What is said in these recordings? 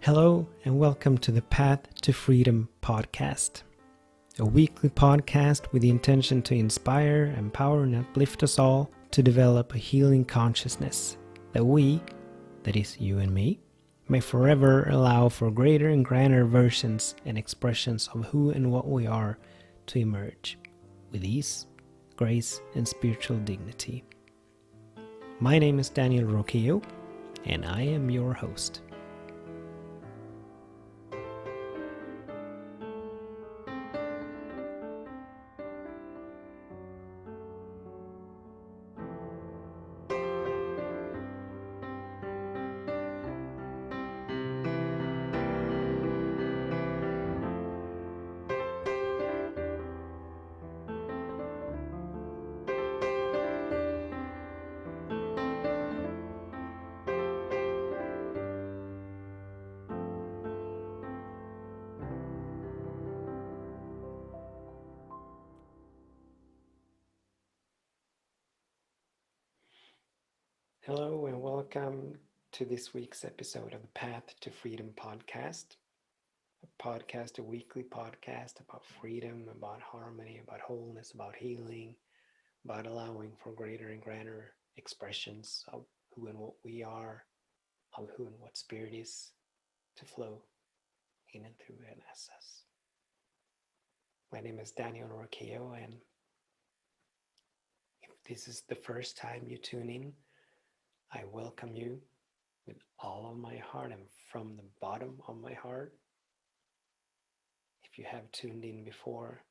Hello and welcome to the Path to Freedom podcast, a weekly podcast with the intention to inspire, empower, and uplift us all to develop a healing consciousness that we, that is you and me, may forever allow for greater and grander versions and expressions of who and what we are to emerge with ease, grace, and spiritual dignity. My name is Daniel Roquillo, and I am your host. Hello and welcome to this week's episode of the Path to Freedom podcast. A weekly podcast about freedom, about harmony, about wholeness, about healing, about allowing for greater and grander expressions of who and what we are, of who and what spirit is to flow in and through and as us. My name is Daniel Roquillo, and if this is the first time you tune in, I welcome you with all of my heart and from the bottom of my heart. If you have tuned in before,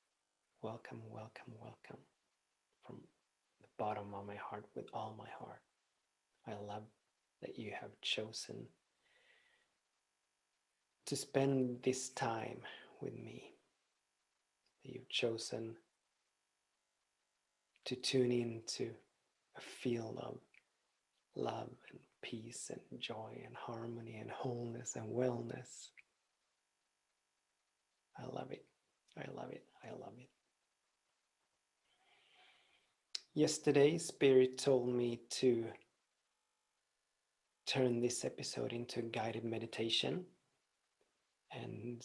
welcome, welcome, welcome from the bottom of my heart with all my heart. I love that you have chosen to spend this time with me, that you've chosen to tune into a field of love and peace and joy and harmony and wholeness and wellness. I love it. I love it. I love it. Yesterday, Spirit told me to turn this episode into a guided meditation. And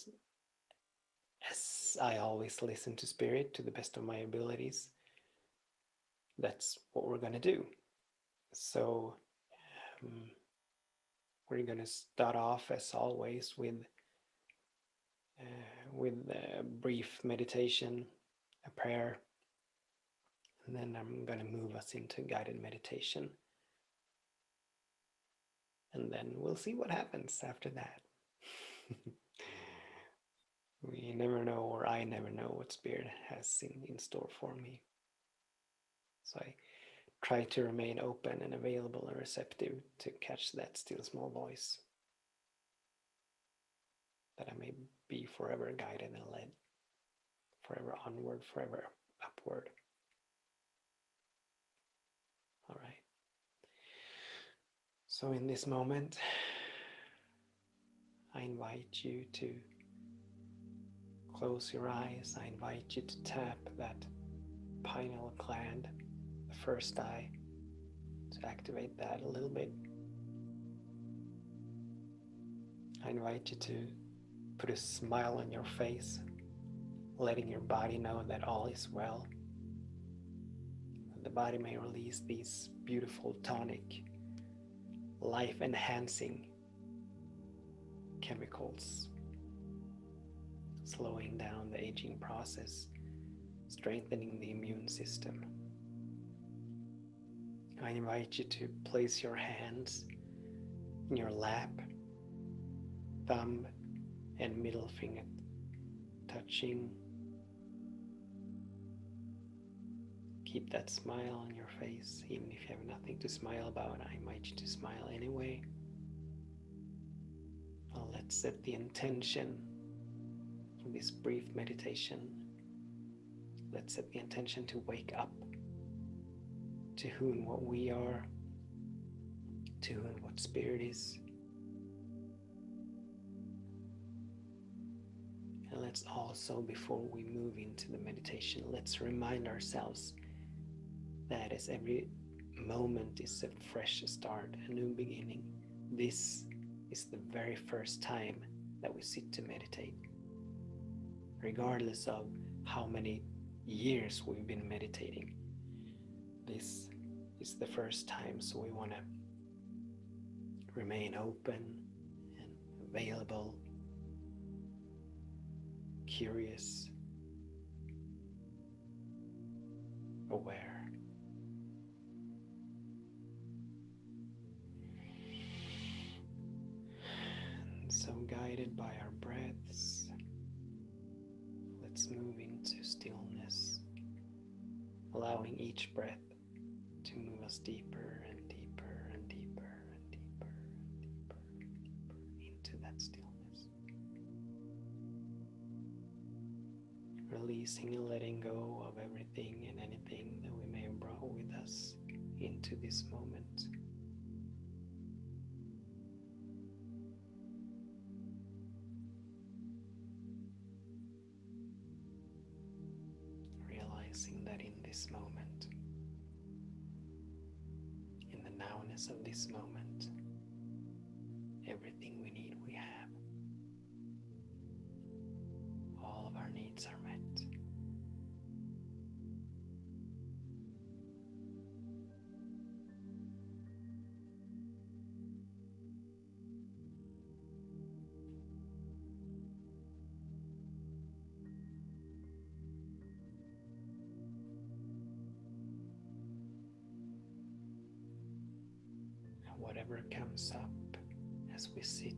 as I always listen to Spirit to the best of my abilities, that's what we're going to do. So we're going to start off, as always, with a brief meditation, a prayer, and then I'm going to move us into guided meditation. And then we'll see what happens after that. We never know, or I never know what Spirit has in store for me. So I try to remain open and available and receptive to catch that still small voice, that I may be forever guided and led, forever onward, forever upward. All right. So in this moment, I invite you to close your eyes. I invite you to tap that pineal gland, the first eye, to activate that a little bit. I invite you to put a smile on your face, letting your body know that all is well. The body may release these beautiful tonic, life-enhancing chemicals, slowing down the aging process, strengthening the immune system. I invite you to place your hands in your lap, thumb and middle finger touching. Keep that smile on your face, even if you have nothing to smile about. I invite you to smile anyway. Well, let's set the intention for this brief meditation. Let's set the intention to wake up to who and what we are, to who and what Spirit is. And let's also, before we move into the meditation, let's remind ourselves that as every moment is a fresh start, a new beginning, this is the very first time that we sit to meditate. Regardless of how many years we've been meditating, this is the first time, so we want to remain open and available, curious, aware. And so, guided by our breaths, let's move into stillness, allowing each breath to move us deeper and deeper and deeper and deeper and deeper and deeper into that stillness. Releasing and letting go of everything and anything that we may have brought with us into this moment. Realizing that in this moment, in the nowness of this moment, everything we need we have. All of our needs are met. And whatever comes up as we sit,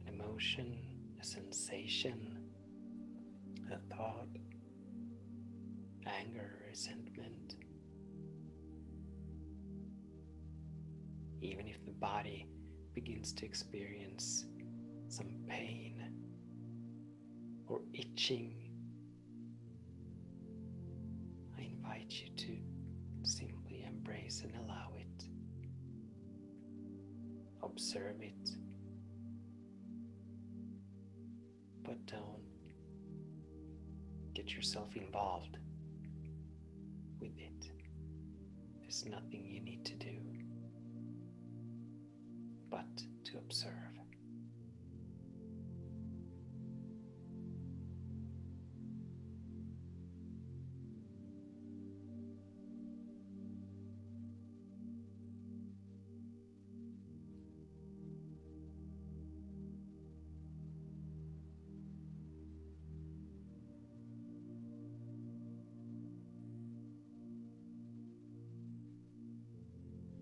an emotion, a sensation, a thought, anger, resentment, even if the body begins to experience some pain or itching, I invite you to simply embrace and allow it. Observe it, but don't get yourself involved with it. There's nothing you need to do but to observe.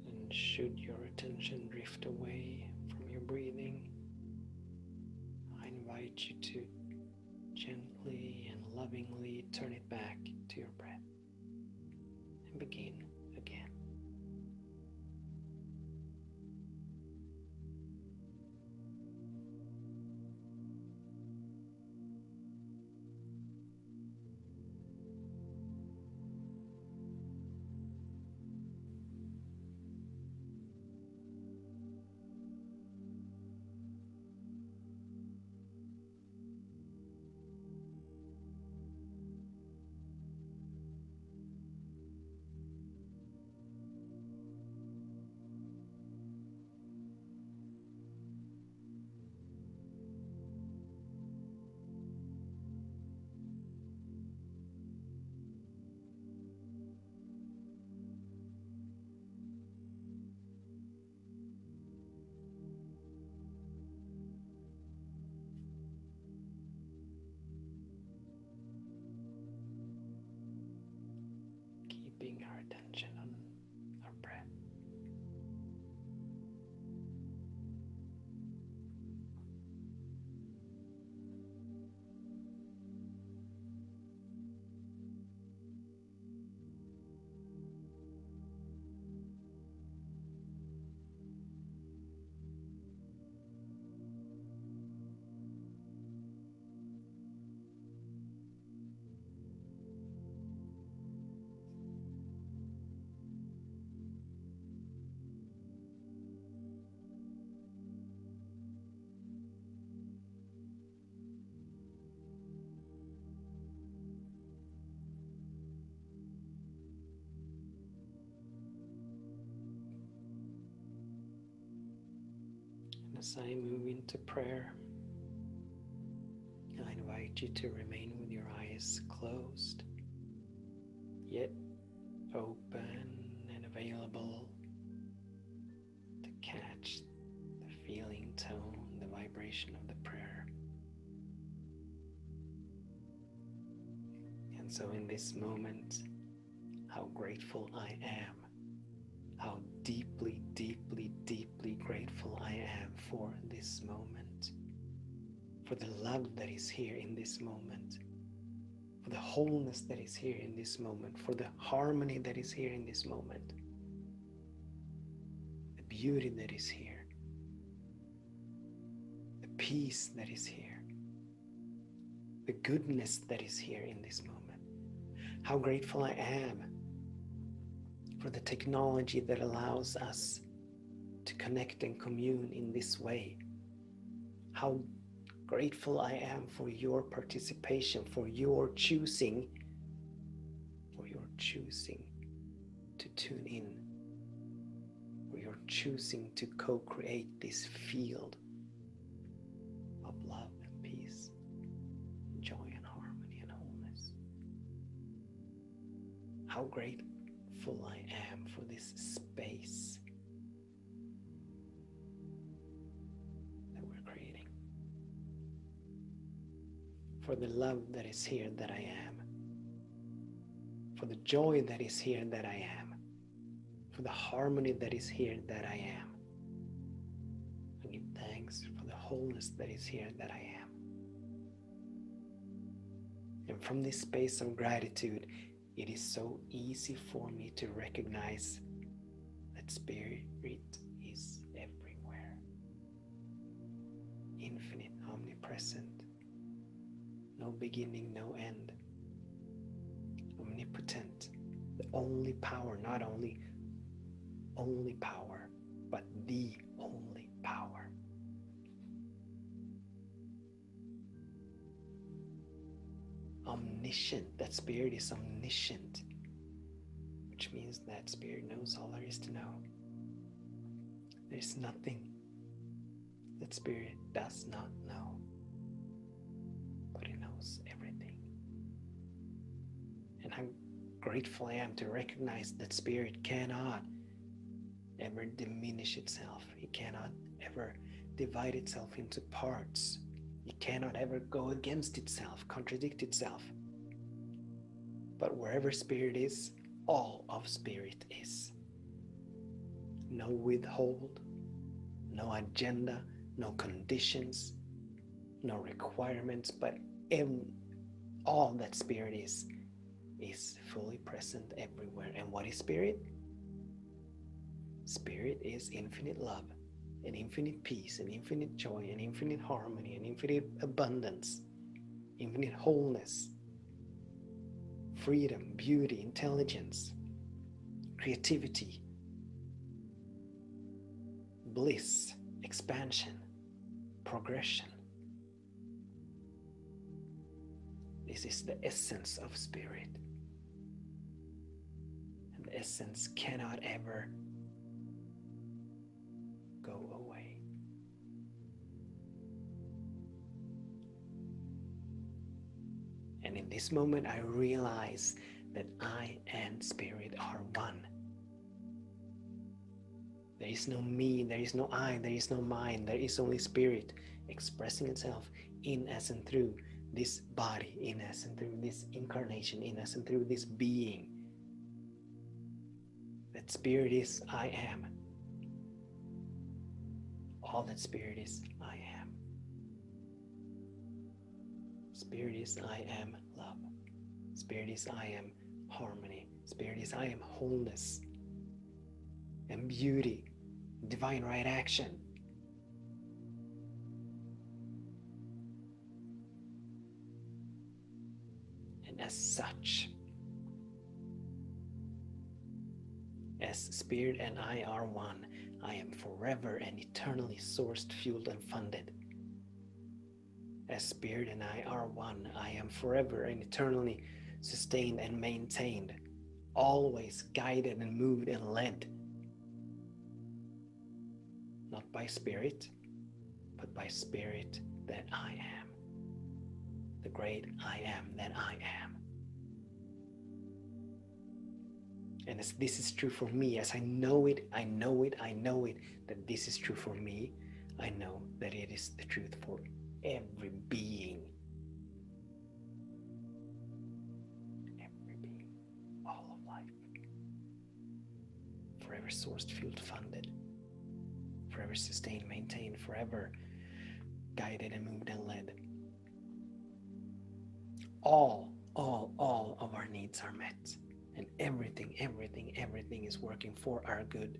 And should your attention drift away from your breathing, I invite you to gently and lovingly turn it back to your breath and begin again. As I move into prayer, I invite you to remain with your eyes closed, yet open and available to catch the feeling, tone, the vibration of the prayer. And so in this moment, how grateful I am, how deeply, deeply, deeply grateful I am for this moment, for the love that is here in this moment, for the wholeness that is here in this moment, for the harmony that is here in this moment, the beauty that is here, the peace that is here, the goodness that is here in this moment. How grateful I am for the technology that allows us to connect and commune in this way. How grateful I am for your participation, for your choosing to tune in, for your choosing to co-create this field of love and peace, joy and harmony and wholeness. How grateful I am for this space that we're creating, for the love that is here that I am, for the joy that is here that I am, for the harmony that is here that I am. I give thanks for the wholeness that is here that I am. And from this space of gratitude, it is so easy for me to recognize that Spirit is everywhere, infinite, omnipresent, no beginning, no end, omnipotent, the only power, not only power, but the only power. Omniscient, that Spirit is omniscient, which means that Spirit knows all there is to know. There's nothing that Spirit does not know, but it knows everything. And how grateful I am to recognize that Spirit cannot ever diminish itself. It cannot ever divide itself into parts. It cannot ever go against itself, contradict itself. But wherever Spirit is, all of Spirit is. No withhold, no agenda, no conditions, no requirements, but all that Spirit is fully present everywhere. And what is Spirit? Spirit is infinite love, and infinite peace, and infinite joy, and infinite harmony, and infinite abundance, infinite wholeness, freedom, beauty, intelligence, creativity, bliss, expansion, progression. This is the essence of Spirit. And the essence cannot ever go away. And in this moment, I realize that I and Spirit are one. There is no me, there is no I, there is no mine, there is only Spirit expressing itself in us and through this body, in us and through this incarnation, in us and through this being. That Spirit is I am. All that Spirit is, I am. Spirit is I am love. Spirit is I am harmony. Spirit is I am wholeness and beauty, divine right action. And as such, as Spirit and I are one, I am forever and eternally sourced, fueled, and funded. As Spirit and I are one, I am forever and eternally sustained and maintained, always guided and moved and led. Not by Spirit, but by Spirit that I am, the great I am that I am. And as this is true for me, as I know it, that this is true for me, I know that it is the truth for every being. Every being, all of life. Forever sourced, fueled, funded. Forever sustained, maintained, forever guided and moved and led. All of our needs are met. And everything is working for our good.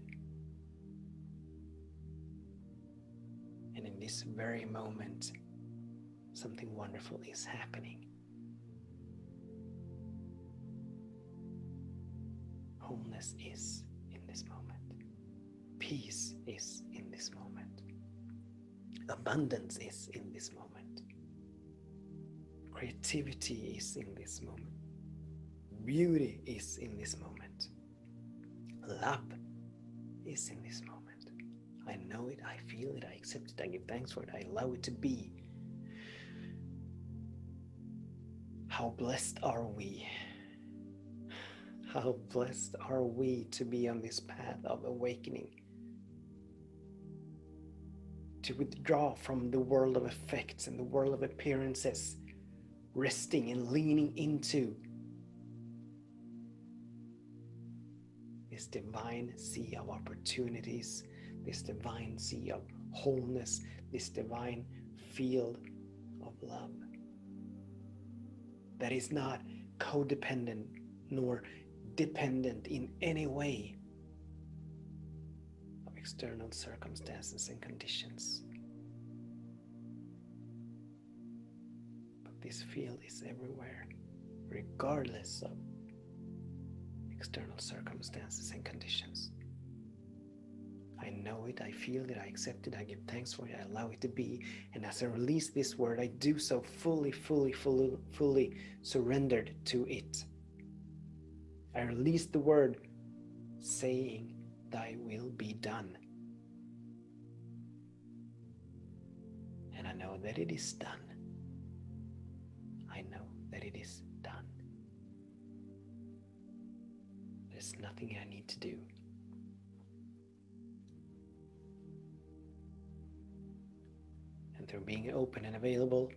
And in this very moment, something wonderful is happening. Wholeness is in this moment. Peace is in this moment. Abundance is in this moment. Creativity is in this moment. Beauty is in this moment. Love is in this moment. I know it, I feel it, I accept it, I give thanks for it, I allow it to be. How blessed are we? How blessed are we to be on this path of awakening? To withdraw from the world of effects and the world of appearances, resting and leaning into this divine sea of opportunities, this divine sea of wholeness, this divine field of love that is not codependent nor dependent in any way of external circumstances and conditions. But this field is everywhere, regardless of external circumstances and conditions. I know it, I feel it, I accept it, I give thanks for it, I allow it to be. And as I release this word, I do so fully surrendered to it. I release the word saying, thy will be done. And I know that it is done. I know that it is done. There's nothing I need to do. And through being open and available,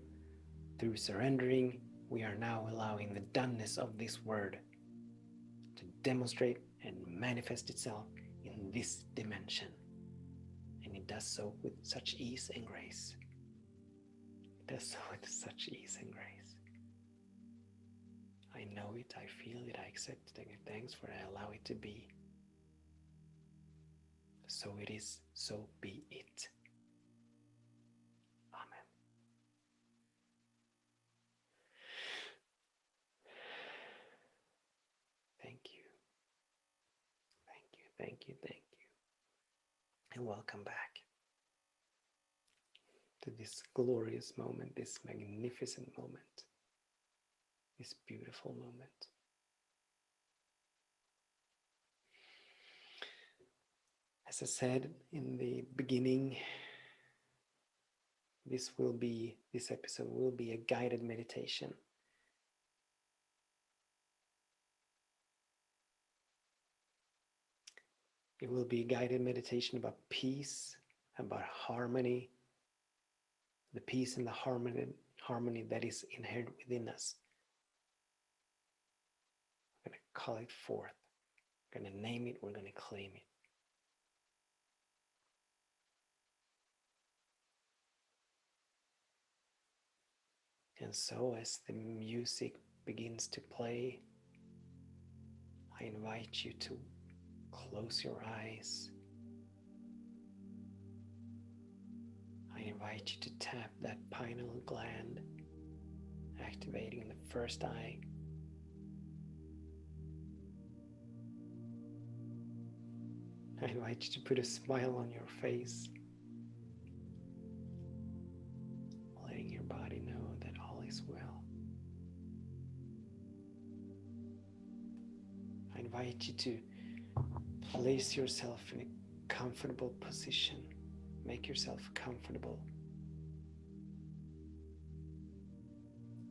through surrendering, we are now allowing the doneness of this word to demonstrate and manifest itself in this dimension. And it does so with such ease and grace. It does so with such ease and grace. I know it, I feel it, I accept it, I give thanks for it, I allow it to be. So it is, so be it. Amen. Thank you. Thank you, thank you, thank you. And welcome back to this glorious moment, this magnificent moment, this beautiful moment. As I said in the beginning, this episode will be a guided meditation. It will be a guided meditation about peace, about harmony, the peace and the harmony that is inherent within us. We're going to call it forth. We're going to name it. We're going to claim it. And so as the music begins to play, I invite you to close your eyes. I invite you to tap that pineal gland, activating the first eye. I invite you to put a smile on your face, letting your body know that all is well. I invite you to place yourself in a comfortable position. Make yourself comfortable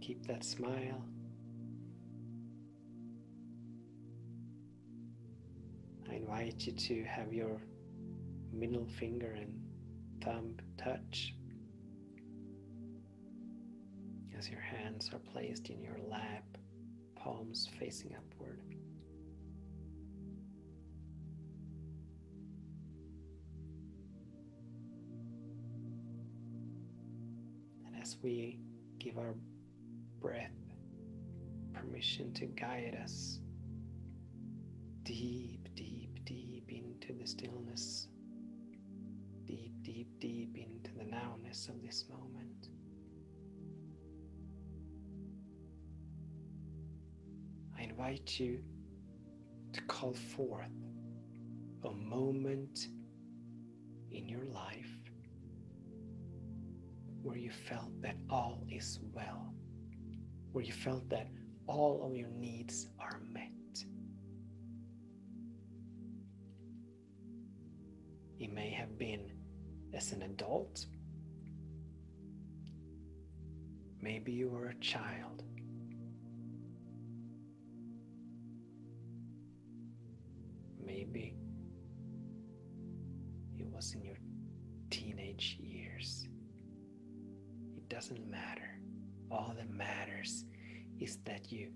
Keep that smile. I invite you to have your middle finger and thumb touch as your hands are placed in your lap, palms facing upward. And as we give our breath permission to guide us deep, deep, deep into the stillness, deep, deep, deep into the nowness of this moment, I invite you to call forth a moment in your life where you felt that all is well, where you felt that all of your needs are met. It may have been as an adult, maybe you were a child, maybe it was in your teenage years. It doesn't matter. All that matters is that you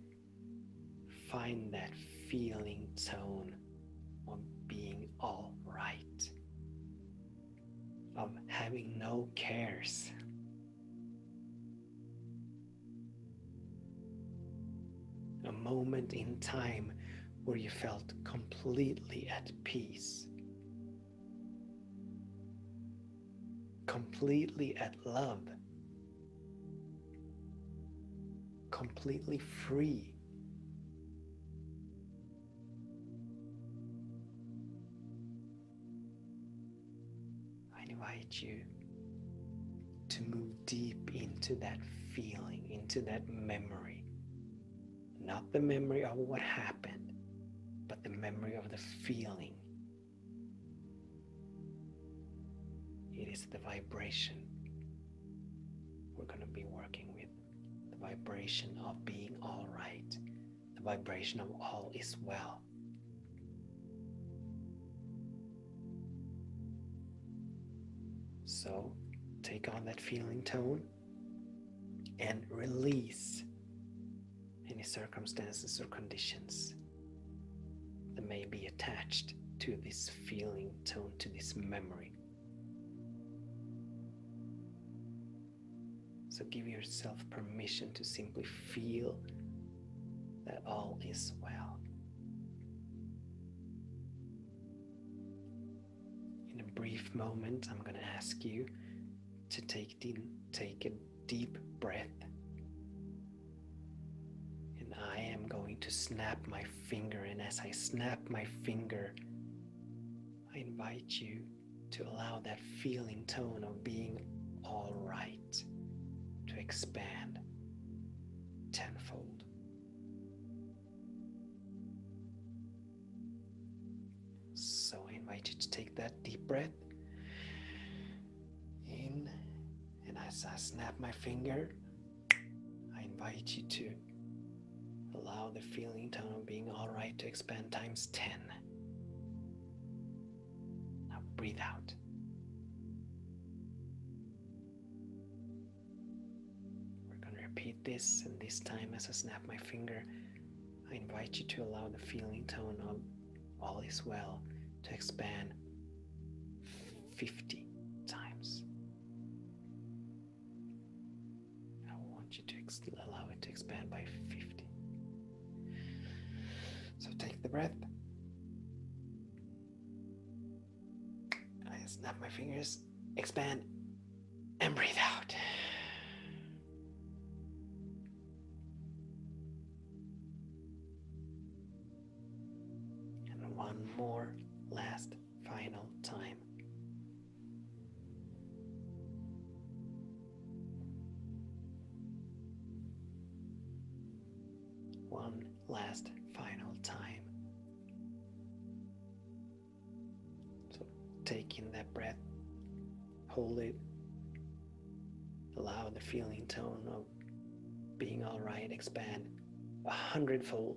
find that feeling tone of being all right, of having no cares. A moment in time where you felt completely at peace, completely at love, completely free. I invite you to move deep into that feeling, into that memory. Not the memory of what happened, but the memory of the feeling. It is the vibration we're going to be working with. The vibration of being all right. The vibration of all is well. So take on that feeling tone and release any circumstances or conditions that may be attached to this feeling tone, to this memory. So give yourself permission to simply feel that all is well. In a brief moment, I'm going to ask you to take a deep breath. And I am going to snap my finger, and as I snap my finger, I invite you to allow that feeling tone of being all right to expand tenfold. So I invite you to take that deep breath in, and as I snap my finger, I invite you to allow the feeling tone of being all right to expand times 10. Now breathe out. We're going to repeat this, and this time as I snap my finger, I invite you to allow the feeling tone of all is well to expand 50 times. I want you to allow it to expand by 50. So take the breath. I snap my fingers, expand, and breathe out. And one more last final time. One last final time. So take in that breath, hold it, allow the feeling tone of being all right, expand 100-fold.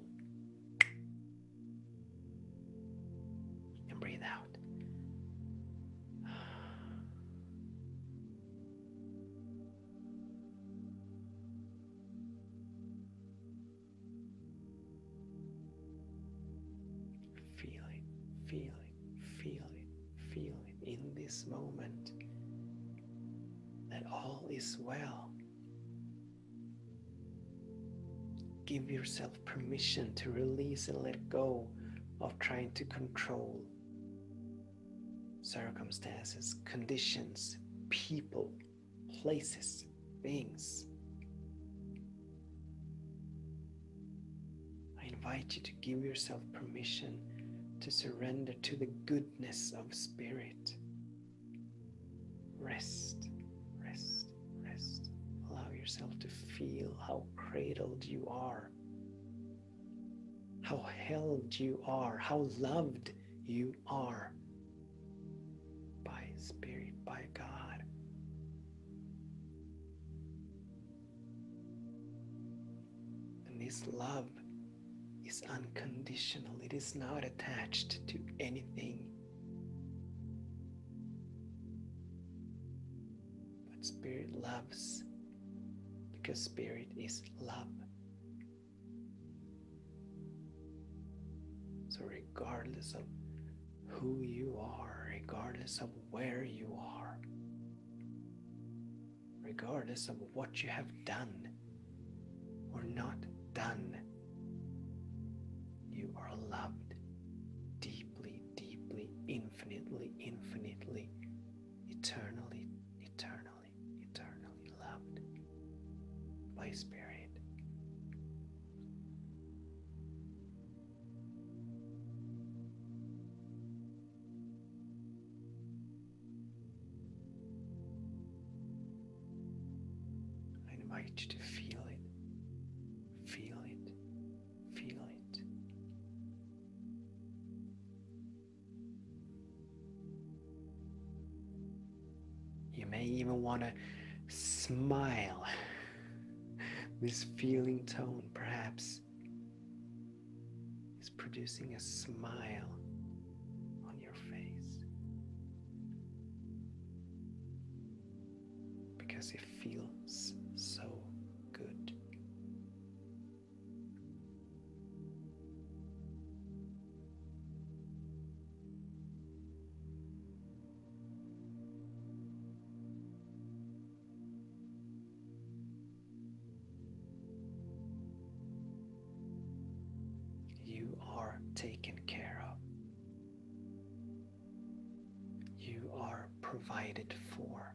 And breathe out. Feel it, feel it, feel it, feel it in this moment that all is well. Give yourself permission to release and let go of trying to control circumstances, conditions, people, places, things. I invite you to give yourself permission to surrender to the goodness of spirit. Rest, rest, rest. Allow yourself to feel how cradled you are, how held you are, how loved you are by Spirit, by God. And this love is unconditional. It is not attached to anything. But Spirit loves because Spirit is love. So regardless of who you are, regardless of where you are, regardless of what you have done or not done, you are loved deeply, deeply, infinitely, infinitely, eternally, eternally, eternally loved by Spirit. I invite you to feel it, feel it, feel it. You may even want to smile. This feeling tone perhaps is producing a smile on your face because it feels so good. You are taken care of. You are provided for.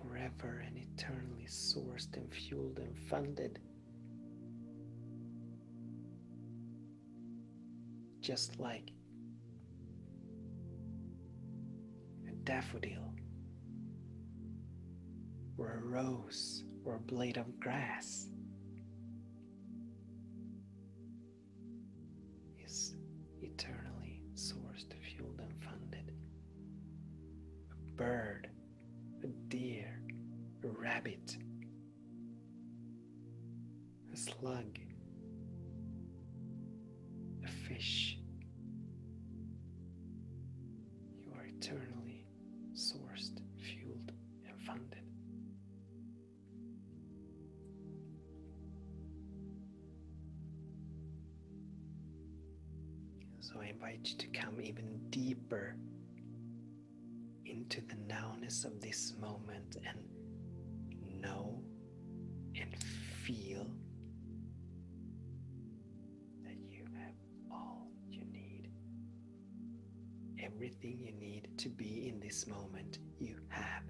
Forever and eternally sourced and fueled and funded. Just like a daffodil, or a rose, or a blade of grass is eternally sourced, fueled, and funded. A bird, a deer, a rabbit, a slug, a fish. You are eternally sourced, fueled, and funded. So I invite you to come even deeper into the nowness of this moment and know and feel that you have all you need. Everything you need to be in this moment, you have.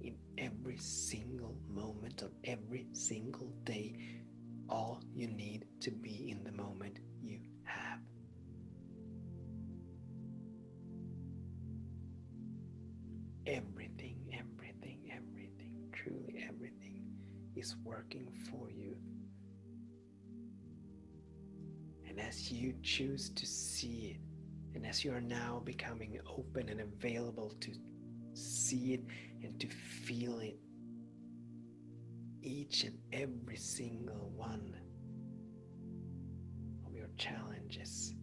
In every single moment of every single day, all you need to be in the moment, you have. Everything, everything, everything, truly everything is working for you. And as you choose to see it, and as you are now becoming open and available to see it and to feel it. Each and every single one of your challenges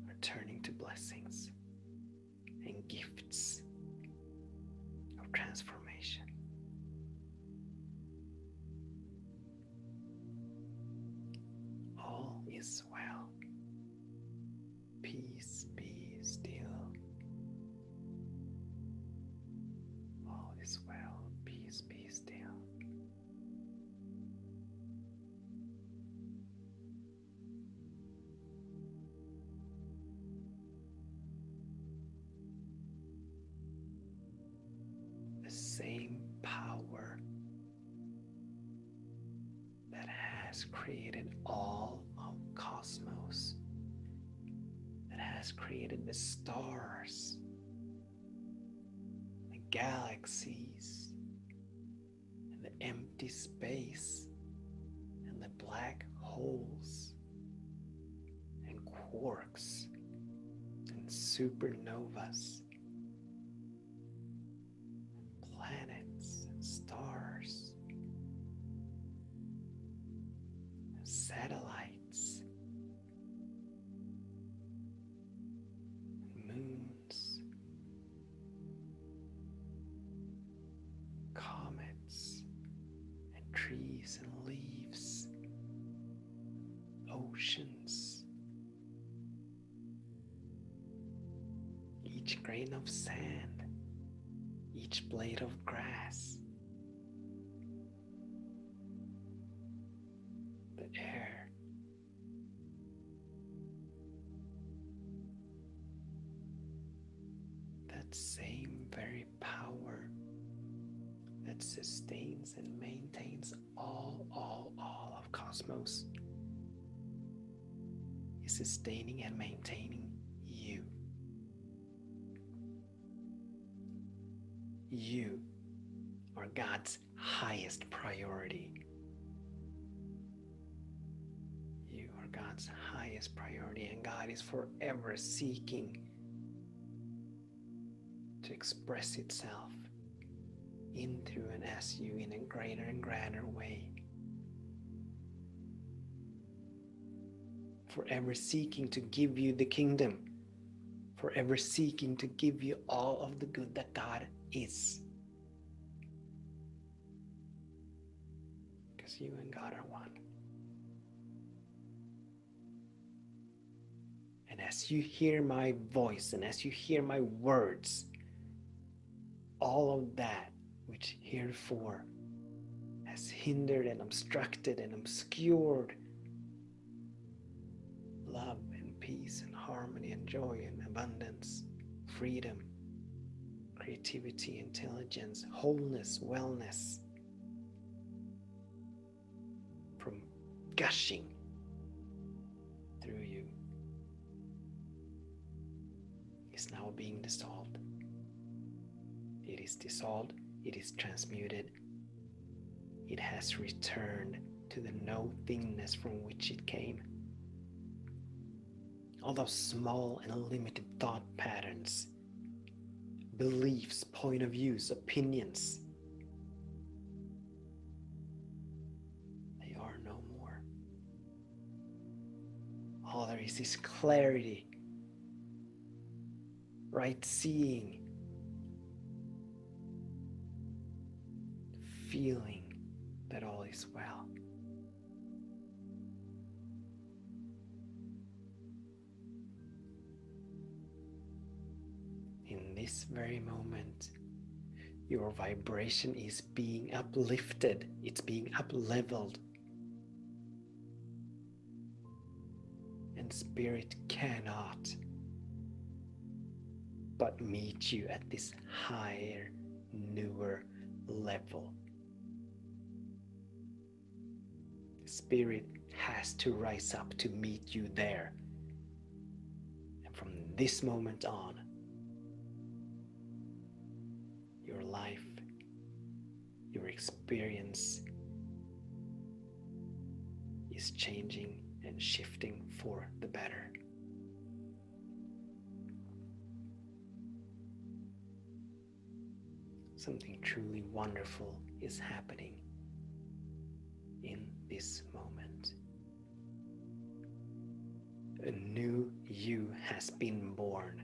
are turning to blessings and gifts of transformation. All is well. Peace be still. All is well. Peace be still. The same power that has created all of cosmos, that has created the stars, the galaxies, and the empty space, and the black holes, and quarks, and supernovas, planets and stars, and satellites, and moons, comets, and trees and leaves, oceans, each grain of sand, each blade of grass, the air, that same very power that sustains and maintains all of cosmos is sustaining and maintaining you. You are God's highest priority. You are God's highest priority, and God is forever seeking to express itself in, through, and as you in a greater and grander way. Forever seeking to give you the kingdom. Forever seeking to give you all of the good that God is. Because you and God are one. And as you hear my voice and as you hear my words, all of that which heretofore has hindered and obstructed and obscured love and peace and harmony and joy and abundance, freedom, creativity, intelligence, wholeness, wellness, from gushing through you, is now being dissolved. It is dissolved, it is transmuted, it has returned to the nothingness from which it came. All those small and limited thought patterns, beliefs, point of views, opinions, they are no more. All there is clarity, right seeing, feeling that all is well. In this very moment, your vibration is being uplifted, it's being up-leveled. And spirit cannot but meet you at this higher, newer level. Spirit has to rise up to meet you there. And from this moment on, your life, your experience is changing and shifting for the better. something truly wonderful is happening in this moment. A new you has been born.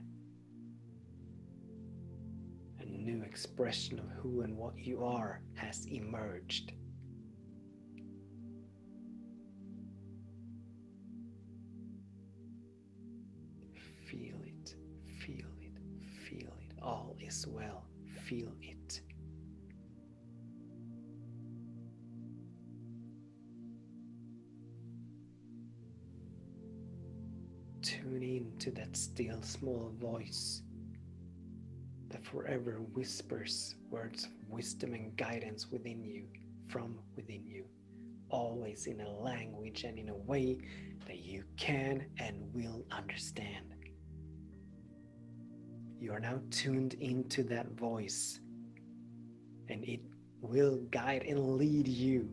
A new expression of who and what you are has emerged. Feel it, feel it, feel it. All is well. Feel it. Tune in to that still small voice that forever whispers words of wisdom and guidance within you, from within you, always in a language and in a way that you can and will understand. You are now tuned into that voice, and it will guide and lead you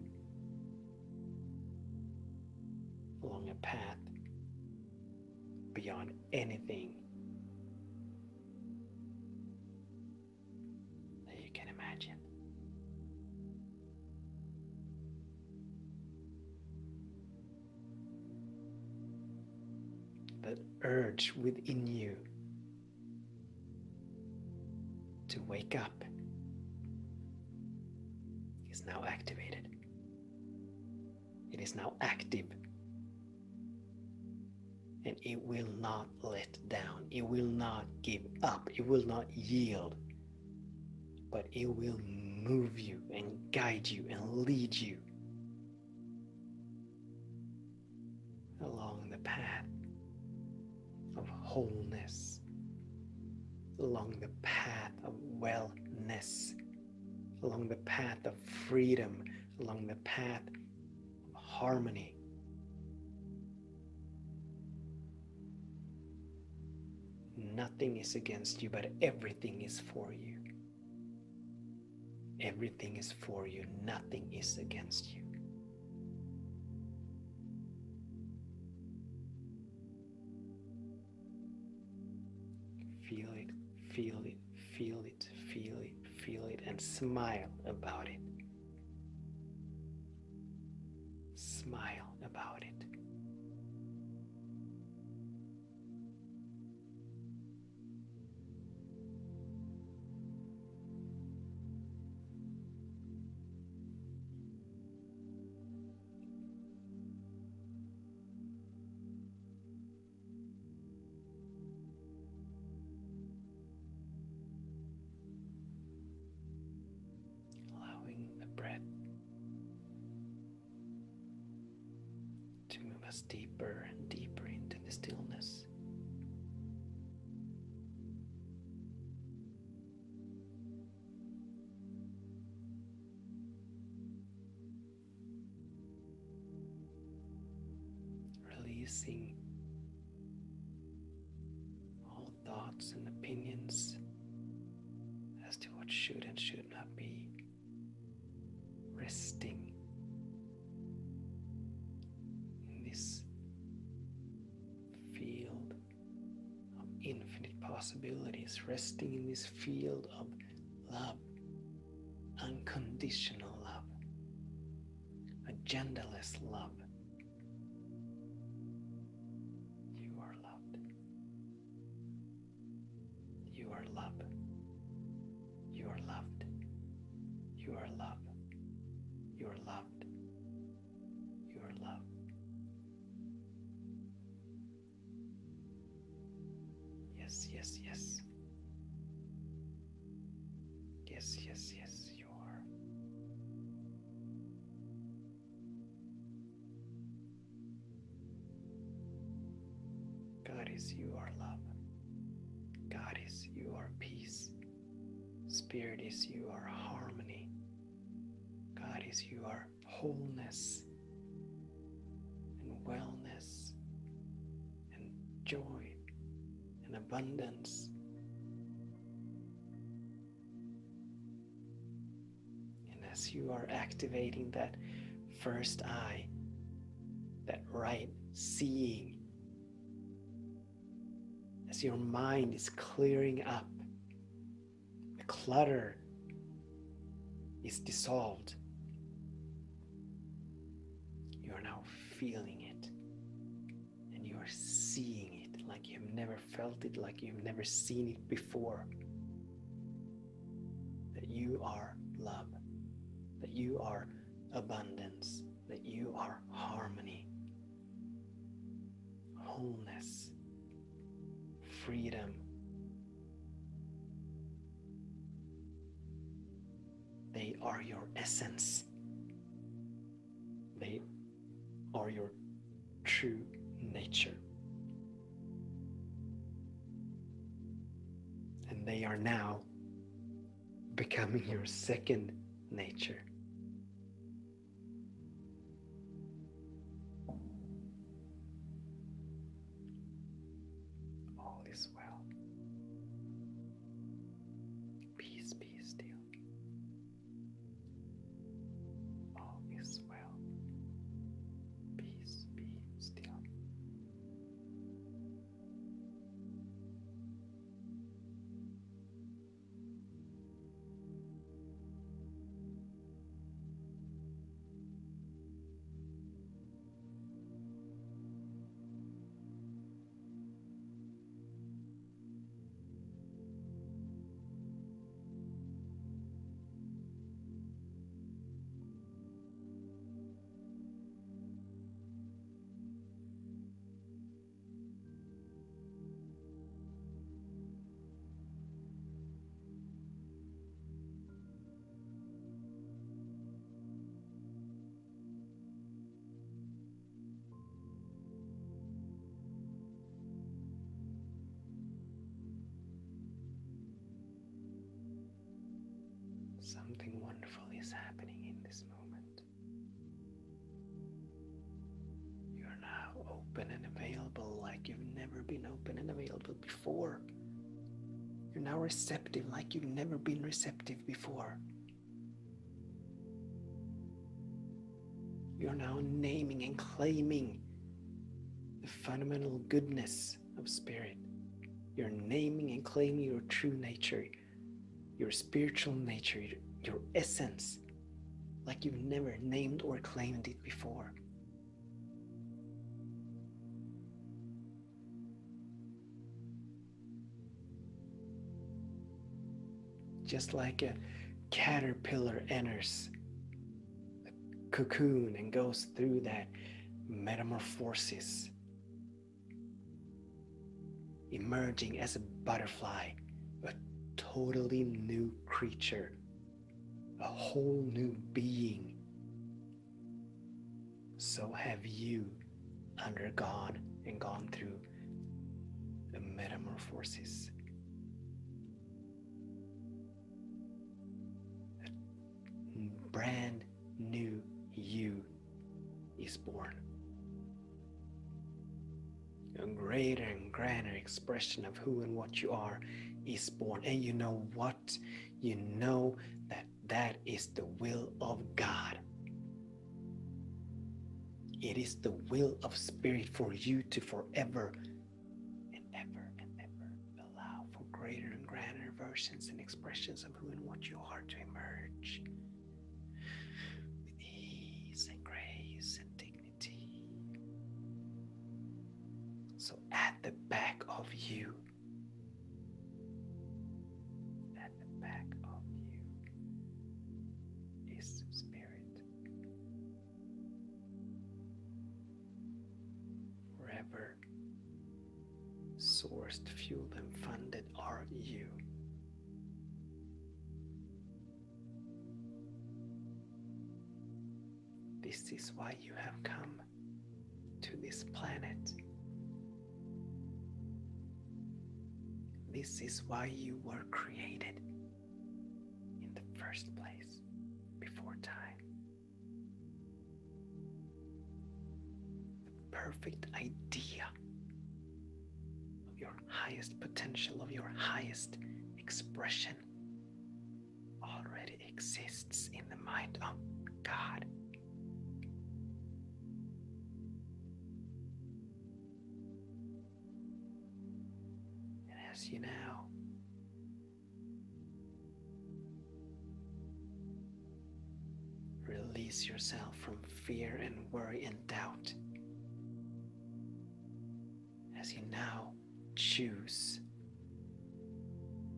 along a path beyond anything that you can imagine. That urge within you to wake up is now activated. It is now active. And it will not let down. It will not give up. It will not yield. But it will move you and guide you and lead you along the path of wholeness, along the path of wellness, along the path of freedom, along the path of harmony. Nothing is against you, but everything is for you. Everything is for you. Nothing is against you. Feel it, feel it, feel it, feel it, feel it, and smile about it. Smile about it. Breath to move us deeper and deeper into the stillness. Releasing all thoughts and opinions as to what should and should not be. Resting in this field of infinite possibilities, resting in this field of love, unconditional love, agendaless love. You are loved. You are love. You are loved. You are love. You are loved. You are loved. Yes, yes, yes. Yes, yes, yes, you are. God is you are love. God is you are peace. Spirit is you are harmony. God is you are wholeness and wellness and joy and abundance. And as you are activating that first eye, that right seeing, as your mind is clearing up the clutter is dissolved. You are now feeling it, and you are seeing it like you've never felt it, like you've never seen it before. That you are love, that you are abundance, that you are harmony, wholeness, freedom. They are your essence. They are your true nature. And they are now becoming your second nature. All is well. Peace, be still. All is well. Peace, be still. Something wonderful is happening in this moment. You are now open and available like you've never been open and available before. You're now receptive like you've never been receptive before. You're now naming and claiming the fundamental goodness of spirit. You're naming and claiming your true nature, your spiritual nature, your essence, like you've never named or claimed it before. Just like a caterpillar enters a cocoon and goes through that metamorphosis, emerging as a butterfly, a totally new creature, a whole new being. So have you undergone and gone through a metamorphosis. A brand new you is born. A greater and grander expression of who and what you are is born. And you know what? You know that that is the will of God. It is the will of Spirit for you to forever and ever and ever allow for greater and grander versions and expressions of who and what you are to emerge with ease and grace and dignity. So at the back of you, is Spirit. Forever sourced, fueled, and funded are you. This is why you have come to this planet. This is why you were created in the first place, before time. The perfect idea of your highest potential, of your highest expression, already exists in the mind of God. You now release yourself from fear and worry and doubt as you now choose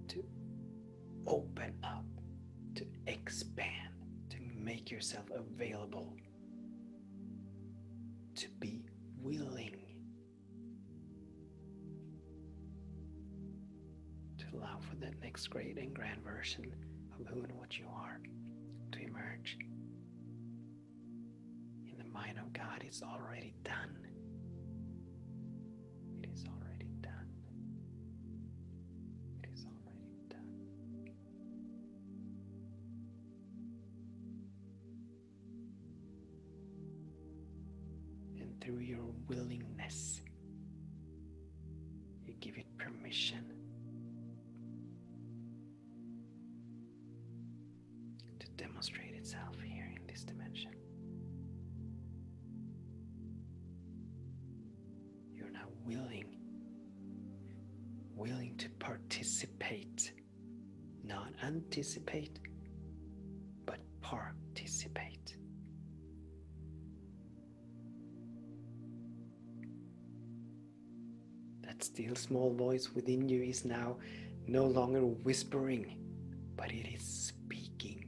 to open up, to expand, to make yourself available, to be willing to allow for that next great and grand version of who and what you are to emerge. In the mind of God, it's already done. It is already done. It is already done. And through your willingness, you give it permission to demonstrate itself here in this dimension. You're now willing to participate, not anticipate, but participate. That still small voice within you is now no longer whispering, but it is speaking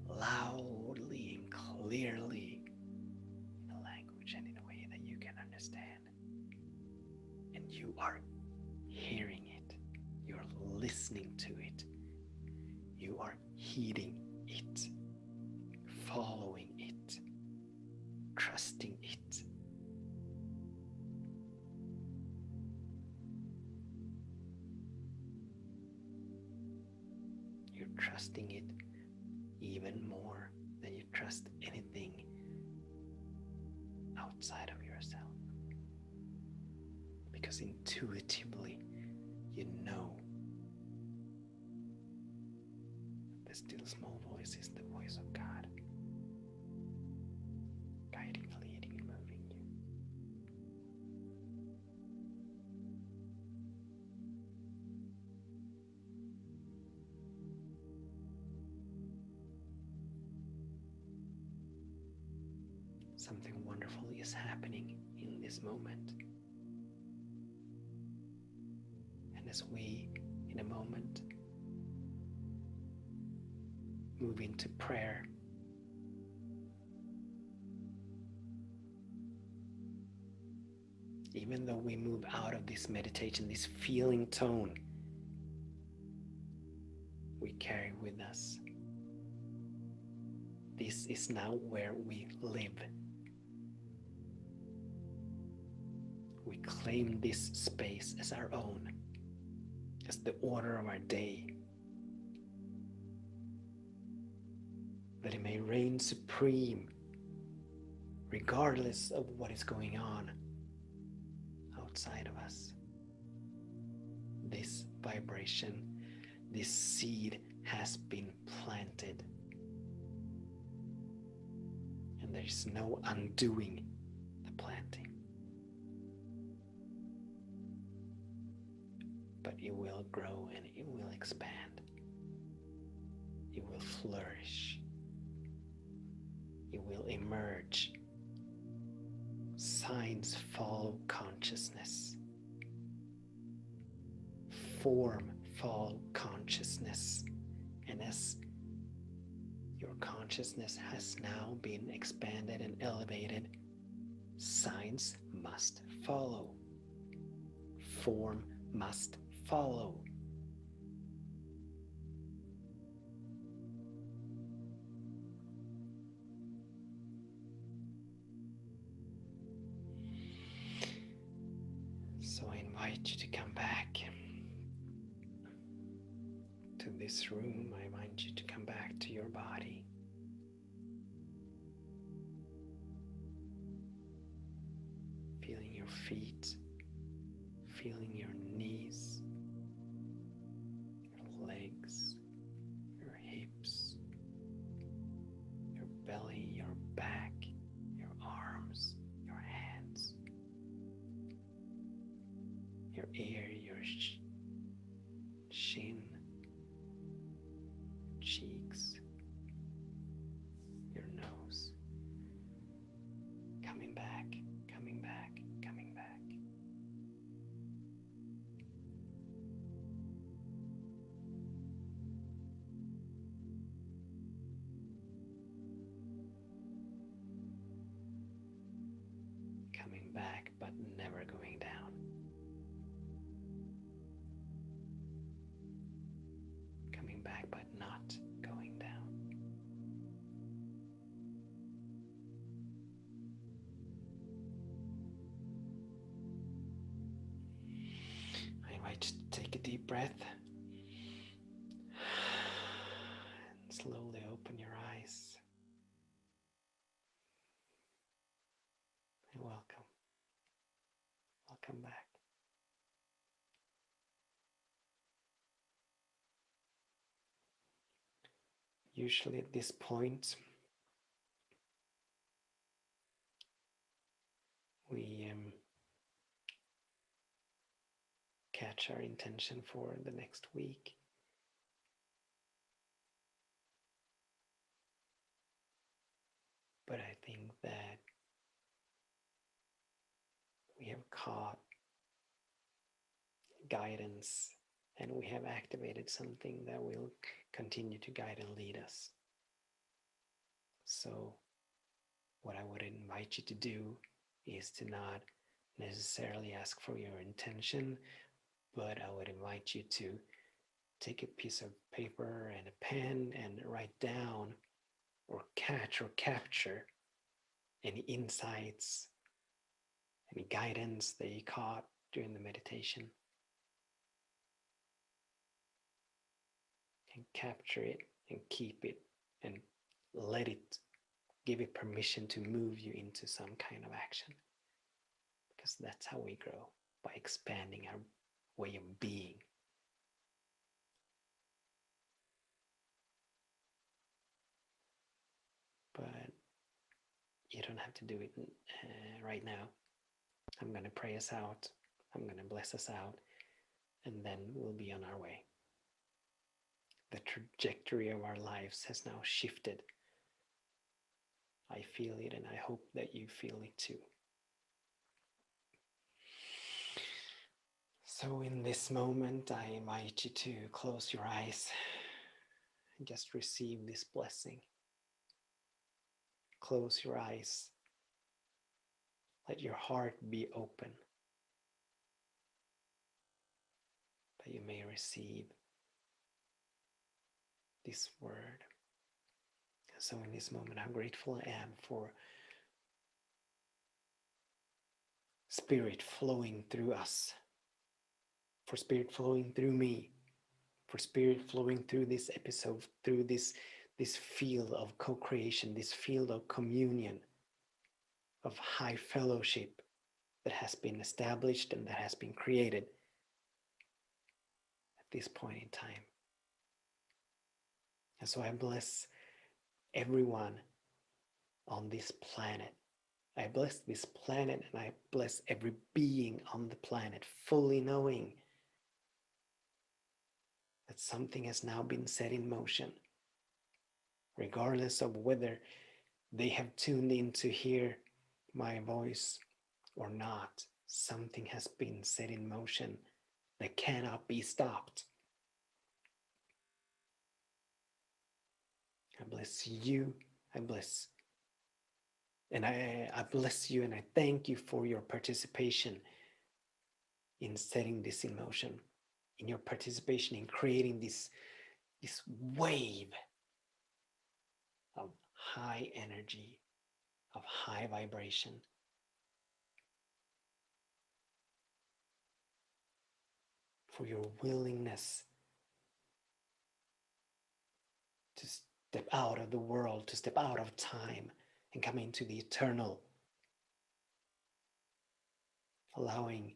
loudly and clearly in a language and in a way that you can understand. And you are hearing it. You're listening to it. You are heeding it, following it, trusting it. You're trusting it even more than you trust anything outside of yourself. Because intuitively, you know the still small voice is the voice of God, guiding, leading, and moving you. Something wonderful is happening in this moment. And as we, in a moment, move into prayer, even though we move out of this meditation, this feeling tone, we carry with us. This is now where we live. We claim this space as our own, as the order of our day. That it may reign supreme, regardless of what is going on outside of us. This vibration, this seed has been planted. And there is no undoing the planting. But it will grow and it will expand. It will flourish. It will emerge. Signs follow consciousness. Form follow consciousness. And as your consciousness has now been expanded and elevated, signs must follow. Form must follow. So I invite you to come back to this room. I invite you to come back to your body. Feeling your feet, feeling your knees, your legs, your hips, your belly, your back, your arms, your hands, your ear, your shin, cheeks, your nose. nose. Coming back, coming back, coming back. Coming back, but never going down. Coming back, but not going down. I invite you to take a deep breath and slowly open your eyes. And welcome. Welcome back. Usually at this point, we catch our intention for the next week. But I think that we have caught guidance and we have activated something that will continue to guide and lead us. So what I would invite you to do is to not necessarily ask for your intention, but I would invite you to take a piece of paper and a pen and write down or catch or capture any insights, any guidance that you caught during the meditation. And capture it and keep it and let it, give it permission to move you into some kind of action. Because that's how we grow, by expanding our way of being. But you don't have to do it right now. I'm going to pray us out. I'm going to bless us out. And then we'll be on our way. The trajectory of our lives has now shifted. I feel it, and I hope that you feel it too. So in this moment, I invite you to close your eyes and just receive this blessing. Close your eyes. Let your heart be open, that you may receive this word. So in this moment, how grateful I am for Spirit flowing through us, for Spirit flowing through me, for Spirit flowing through this episode, through this field of co-creation, this field of communion, of high fellowship that has been established and that has been created at this point in time. And so I bless everyone on this planet. I bless this planet and I bless every being on the planet, fully knowing that something has now been set in motion, regardless of whether they have tuned in to hear my voice or not. Something has been set in motion that cannot be stopped. I bless you. I bless you and I thank you for your participation in setting this in motion, in your participation in creating this wave of high energy, of high vibration. For your willingness to step out of the world, to step out of time and come into the eternal, allowing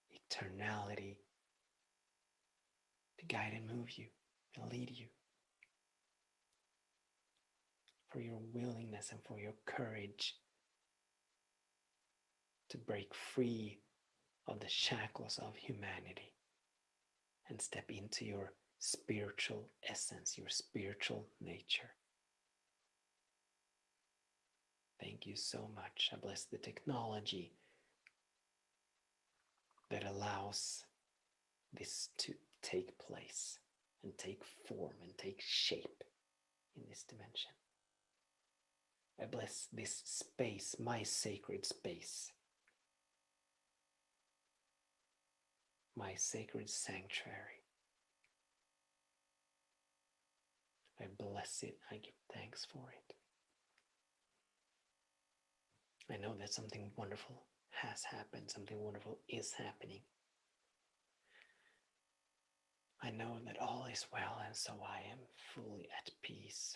eternality to guide and move you and lead you. For your willingness and for your courage to break free of the shackles of humanity and step into your spiritual essence, your spiritual nature. thank you so much. I bless the technology that allows this to take place and take form and take shape in this dimension. I bless this space, my sacred space, my sacred sanctuary. I bless it. I give thanks for it. I know that something wonderful has happened, something wonderful is happening. I know that all is well, and so I am fully at peace.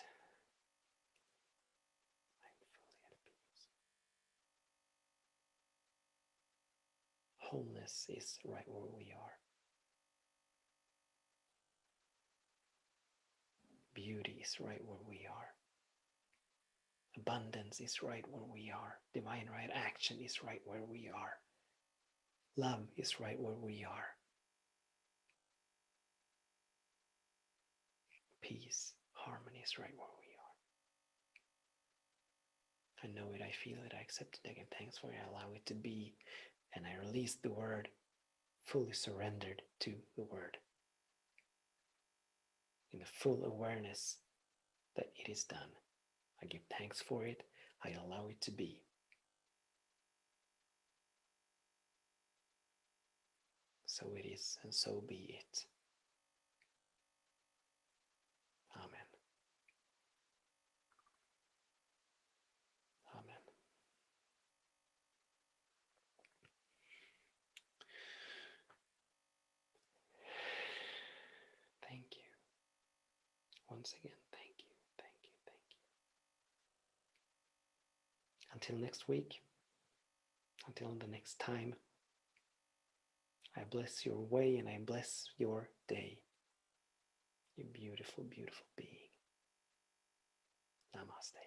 I'm fully at peace. Wholeness is right where we are. Beauty is right where we are. Abundance is right where we are. Divine right action is right where we are. Love is right where we are. Peace, harmony is right where we are. I know it, I feel it, I accept it, I give thanks for it, I allow it to be, and I release the word, fully surrendered to the word, in the full awareness that it is done. I give thanks for it, I allow it to be. So it is, and so be it. Amen. Amen. Thank you. Once again, thank you, thank you, thank you. Until next week, until the next time, I bless your way and I bless your day. You beautiful, beautiful being. Namaste.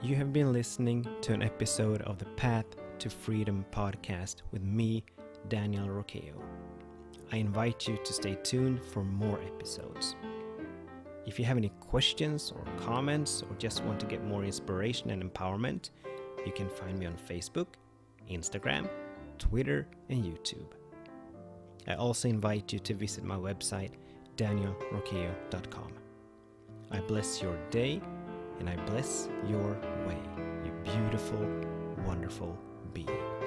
You have been listening to an episode of the Path to Freedom podcast with me, Daniel Roqueo. I invite you to stay tuned for more episodes. If you have any questions or comments or just want to get more inspiration and empowerment, you can find me on Facebook, Instagram, Twitter, and YouTube. I also invite you to visit my website, danielroqueo.com. I bless your day and I bless your way, you beautiful, wonderful being.